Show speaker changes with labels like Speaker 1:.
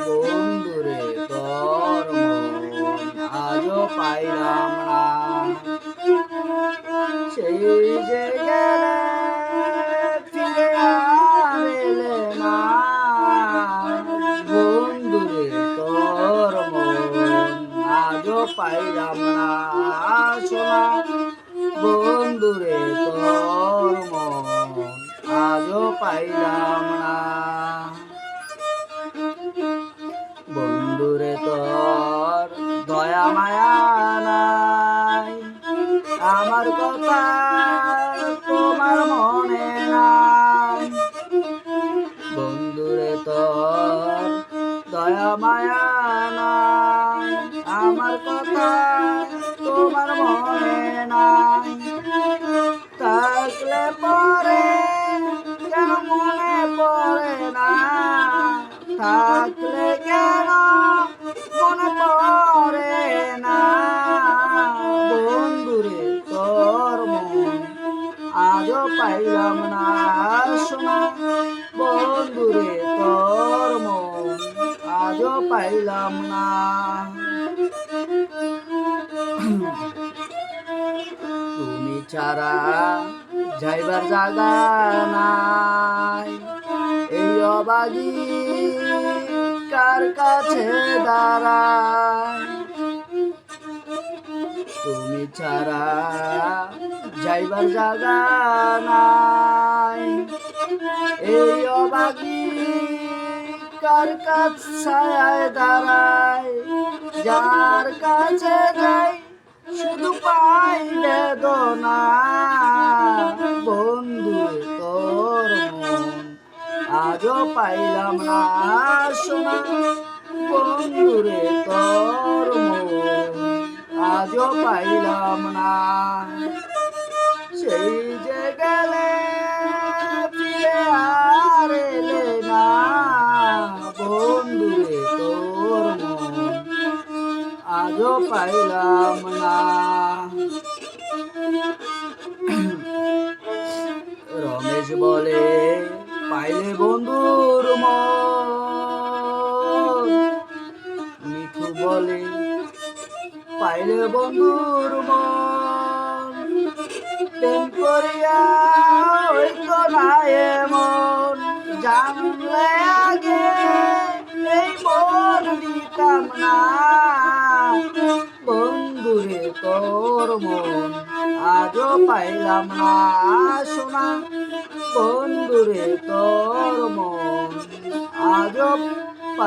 Speaker 1: বন্ধুরে তোর মন আজও পাইলাম না। সেই যে গেলে ফিরে আর এলে না, বন্ধুরে তোর মন আজও পাইলাম না। সোনা বন্ধুরে তোর মন আজও পাইলাম না। বন্ধুরে তোর দয়া মায়া নাই, আমার কথা তোমার মনে নাই। বন্ধুরে তোর দয়া মায়া নাই, আমার কথা তোমার মনে নাই। থাকলে পরে কেন মনে পড়ে না, থাকলে কেন মনে পড়ে না। বন্ধুরে তোর মন আজও পাইলাম না। সোনা বন্ধুরে তোর মন আজও পাইলাম না। তুমি ছাড়া যাইবার জায়গা নাই, এই অবাগি কার কাছে দাঁড়ায়। তুমি ছাড়া যাইবার জায়গা নাই, এই অবাগি কার কাছে দাঁড়ায়। যার কাছে যাই শুধু পাই বেদনা, বন্ধু তোর মন আজও পাইলাম না। সোনা বন্ধুরে তোর মন আজও পাইলাম না। সেই যে গেলে ফিরে আর এলে না, বন্ধুরে তোর মন আজও পাইলাম না। রমেশ বলে পাইলে বন্ধুর মন, মিঠু বলে পাইলে বন্ধুর মন। প্রেম করিয়া হইতো না এমন, জানলে আগে এই মন দিতাম না। বন্ধুরে তোর মন আজও পাইলাম না। সোনা বন্ধুরে তোর মন আজও